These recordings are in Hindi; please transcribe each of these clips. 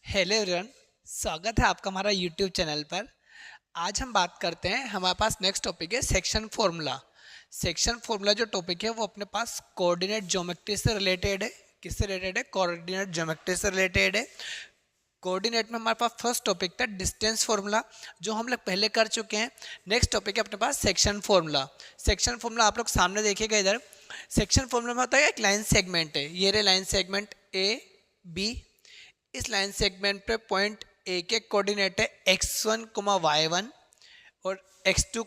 हेलो एवरीवन, स्वागत है आपका हमारा यूट्यूब चैनल पर। आज हम बात करते हैं, हमारे पास नेक्स्ट टॉपिक है सेक्शन फॉर्मूला। सेक्शन फॉर्मूला जो टॉपिक है वो अपने पास कोऑर्डिनेट ज्योमेट्री से रिलेटेड है। किससे रिलेटेड है? कोऑर्डिनेट ज्योमेट्री से रिलेटेड है। कोऑर्डिनेट में हमारे पास फर्स्ट टॉपिक था डिस्टेंस फॉर्मूला, जो हम लोग पहले कर चुके हैं। नेक्स्ट टॉपिक है अपने पास सेक्शन फॉर्मूला। सेक्शन फॉर्मूला आप लोग सामने देखिएगा इधर। सेक्शन फॉर्मूला में होता है एक लाइन सेगमेंट है, ये रे लाइन सेगमेंट ए बी। इस लाइन सेगमेंट पे पॉइंट ए के कोऑर्डिनेट है x1, y1 और x2,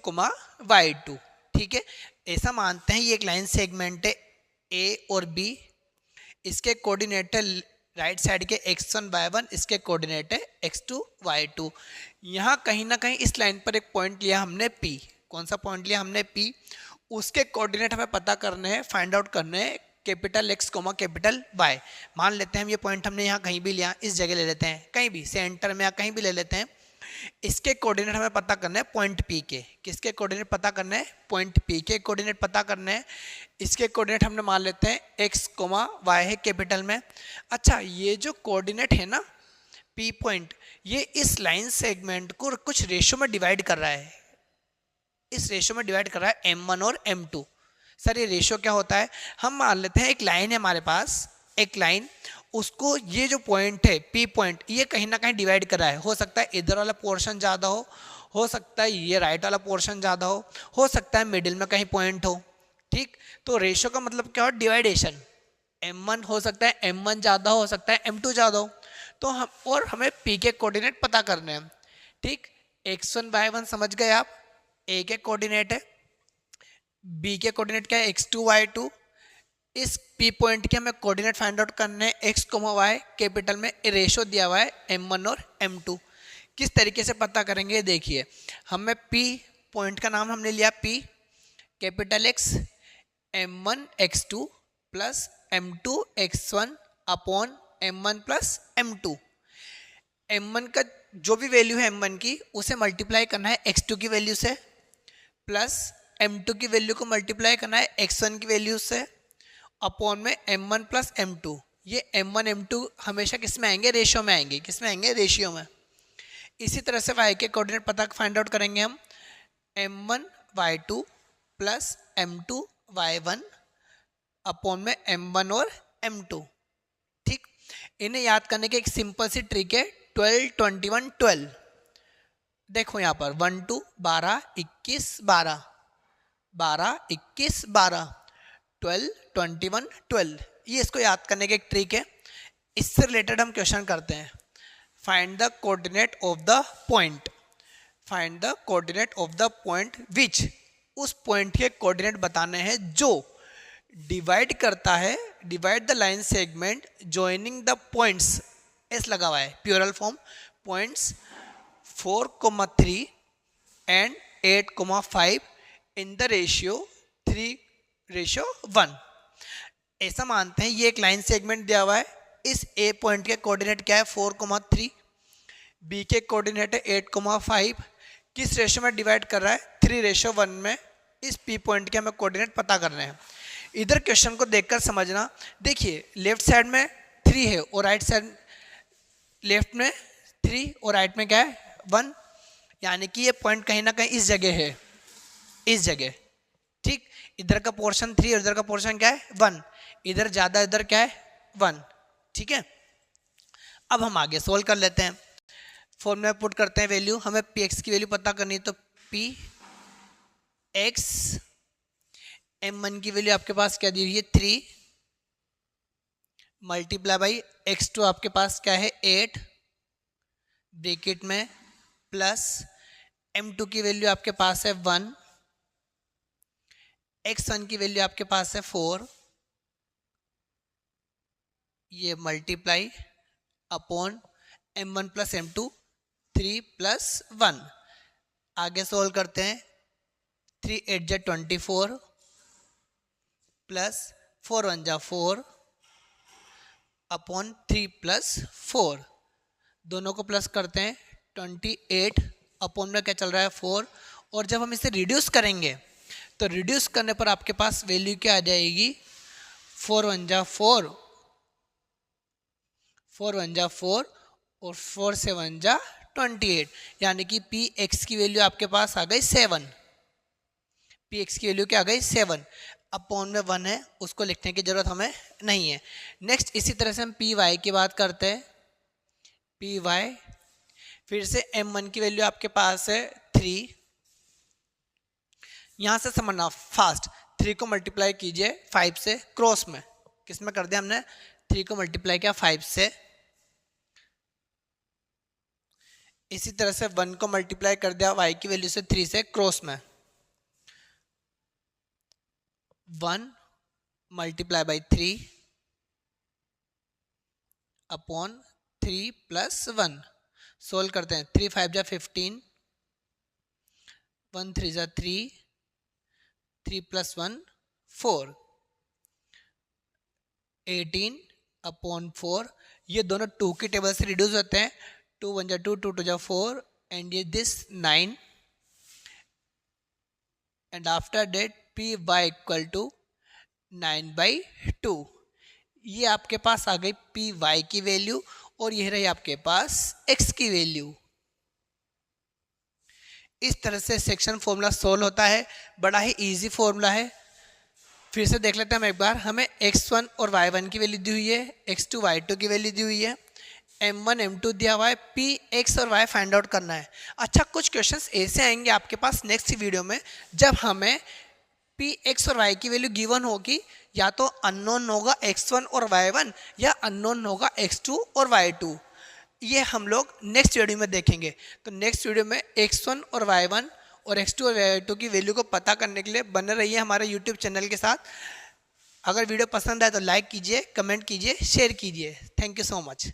y2। ठीक है, ऐसा मानते हैं ये एक लाइन सेगमेंट है ए और बी। इसके कोऑर्डिनेट है राइट साइड के x1, y1, इसके कोऑर्डिनेट है x2, y2। यहाँ कहीं ना कहीं इस लाइन पर एक पॉइंट लिया हमने P। कौन सा पॉइंट लिया हमने? P। उसके कोऑर्डिनेट हमें पता करने हैं, फाइंड आउट करने हैं कैपिटल X, कैपिटल Y। मान लेते हैं हम ये पॉइंट हमने यहाँ कहीं भी लिया, इस जगह ले लेते हैं, कहीं भी सेंटर में या कहीं भी ले लेते हैं। इसके कोऑर्डिनेट हमें पता करना है पॉइंट P के। किसके कोऑर्डिनेट पता करना है? पॉइंट P के कोऑर्डिनेट पता करना है। इसके कोऑर्डिनेट हमने मान लेते हैं X, Y है कैपिटल में। अच्छा, ये जो कोऑर्डिनेट है ना P पॉइंट, ये इस लाइन सेगमेंट को कुछ रेशो में डिवाइड कर रहा है। इस रेशो में डिवाइड कर रहा है M1 और M2। सर ये रेशो क्या होता है? हम मान लेते हैं एक लाइन है हमारे पास, एक लाइन, उसको ये जो पॉइंट है P पॉइंट, ये कहीं ना कहीं डिवाइड कर रहा है। हो सकता है इधर वाला पोर्शन ज़्यादा हो सकता है ये राइट वाला पोर्शन ज़्यादा हो सकता है मिडिल में कहीं पॉइंट हो। ठीक, तो रेशो का मतलब क्या हो? डिवाइडेशन। M1 हो सकता है M1 ज़्यादा हो सकता है M2 ज़्यादा हो। तो हम और हमें P के कोऑर्डिनेट पता करने हैं। ठीक, x1 y1 समझ गए आप, A के कोऑर्डिनेट है, B के कोऑर्डिनेट क्या है? x2 y2। इस P पॉइंट के हमें कोऑर्डिनेट फाइंड आउट करने हैं x, y कैपिटल में रेशो दिया हुआ है M1 और M2। किस तरीके से पता करेंगे देखिए। हमें P पॉइंट का नाम हमने लिया P, capital X M1 x2 plus M2 x1 upon M1 plus M2। M1 का जो भी वैल्यू है M1 की, उसे मल्टीप्लाई करना है x2 की वैल्यू से, प्लस M2 की वैल्यू को मल्टीप्लाई करना है x1 की वैल्यू से, अपॉन में M1 प्लस M2। ये M1 M2 हमेशा किस में आएंगे? रेशियो में आएंगे। किस में आएंगे? रेशियो में। इसी तरह से y के कोऑर्डिनेट पता फाइंड आउट करेंगे हम, M1 y2 plus M2 y1 upon में M1 और M2। ठीक, इन्हें याद करने की एक सिंपल सी ट्रिक है 12 21 12। देखो यहाँ पर 1 2 12 21 12 12 21 12 12 21 12। ये इसको याद करने की एक ट्रिक है। इससे रिलेटेड हम क्वेश्चन करते हैं। Find the coordinate of the point. Find the coordinate of the point which, उस पॉइंट के कोऑर्डिनेट बताने हैं जो डिवाइड करता है, divide the line segment joining the points, S लगा हुआ है plural form, points 4, 3 and 8, 5 in the ratio 3:1। ऐसा मानते हैं ये एक लाइन सेगमेंट दिया हुआ है। इस ए पॉइंट के कोऑर्डिनेट क्या है? 4, 3। बी के कोऑर्डिनेट है 8, 5। किस रेशियो में डिवाइड कर रहा है? 3:1 में। इस पी पॉइंट के हमें कोऑर्डिनेट पता करने हैं। इधर क्वेश्चन को देखकर समझना। देखिए लेफ्ट साइड में 3 है और राइट साइड, लेफ्ट में 3 और राइट में क्या है? 1। यानी कि ये पॉइंट कहीं ना कहीं इस जगह है, इस जगह। ठीक, इधर का पोर्शन 3 और इधर का पोर्शन क्या है? 1। इधर ज्यादा, इधर क्या है? 1। ठीक है, अब हम आगे सोल्व कर लेते हैं। फॉर्मूला में पुट करते हैं वैल्यू। हमें पी एक्स की वैल्यू पता करनी है, तो पी एक्स M1 की वैल्यू आपके पास क्या दी हुई है? 3 मल्टीप्लाई बाई x2 आपके पास क्या है? 8 ब्रैकेट में, प्लस M2 की वैल्यू आपके पास है 1, x1 की वैल्यू आपके पास है 4, ये multiply upon M1 plus M2 3 plus 1। आगे सोल्व करते हैं। 3 8 जा 24 प्लस 4 1 जा 4 अपॉन 3 प्लस 4। दोनों को प्लस करते हैं। 28 अपॉन में क्या चल रहा है? 4। और जब हम इसे रिड्यूस करेंगे तो रिड्यूस करने पर आपके पास वैल्यू क्या आ जाएगी? 4 1 जा 4, 4 1 जा 4 और 4 7 जा 28, यानी कि पी एक्स की वैल्यू आपके पास आ गई 7। पी एक्स की वैल्यू क्या आ गई 7, अपॉन में 1 है, उसको लिखने की जरूरत हमें नहीं है। नेक्स्ट इसी तरह से हम पी वाई की बात करते हैं। पी वाई फिर से m1 की वैल्यू आपके पास है 3। यहां से समझना फास्ट, 3 को मल्टीप्लाई कीजिए 5 से, क्रॉस में किस में कर दिया हमने, 3 को मल्टीप्लाई किया 5 से। इसी तरह से 1 को मल्टीप्लाई कर दिया y की वैल्यू से 3 से, क्रॉस में 1 multiply by 3 upon 3 plus 1। Solve करते हैं, 3 5 जा 15, 1 3 जा 3, 3 प्लस 1 4, 18 अपॉन 4। ये दोनों 2 की टेबल से रिड्यूस होते हैं, 2 1 जा 2, 2 2 जा 4, एंड ये this 9, and after that P Y equal to 9/2। ये आपके पास आ गई पी वाई की वैल्यू, और ये रही आपके पास x की वैल्यू। इस तरह से सेक्शन फॉर्मूला सोल्व होता है, बड़ा ही इजी फॉर्मूला है। फिर से देख लेते हैं हम एक बार। हमें x1 और y1 की वैल्यू दी हुई है, x2 y2 की वैल्यू दी हुई है, m1 m2 दिया हुआ है, p x और y फाइंड आउट करना है। अच्छा, कुछ क्वेश्चंस ऐसे आएंगे आपके पास नेक्स्ट वीडियो में, जब हमें पी एक्स और वाई की वैल्यू गिवन होगी, या तो अननोन होगा x1 और y1, या अननोन होगा x2 और y2। ये हम लोग नेक्स्ट वीडियो में देखेंगे। तो नेक्स्ट वीडियो में x1 और y1 और x2 और y2 की वैल्यू को पता करने के लिए बने रहिए हमारे यूट्यूब चैनल के साथ। अगर वीडियो पसंद आए तो लाइक कीजिए, कमेंट कीजिए, शेयर कीजिए। Thank you so much.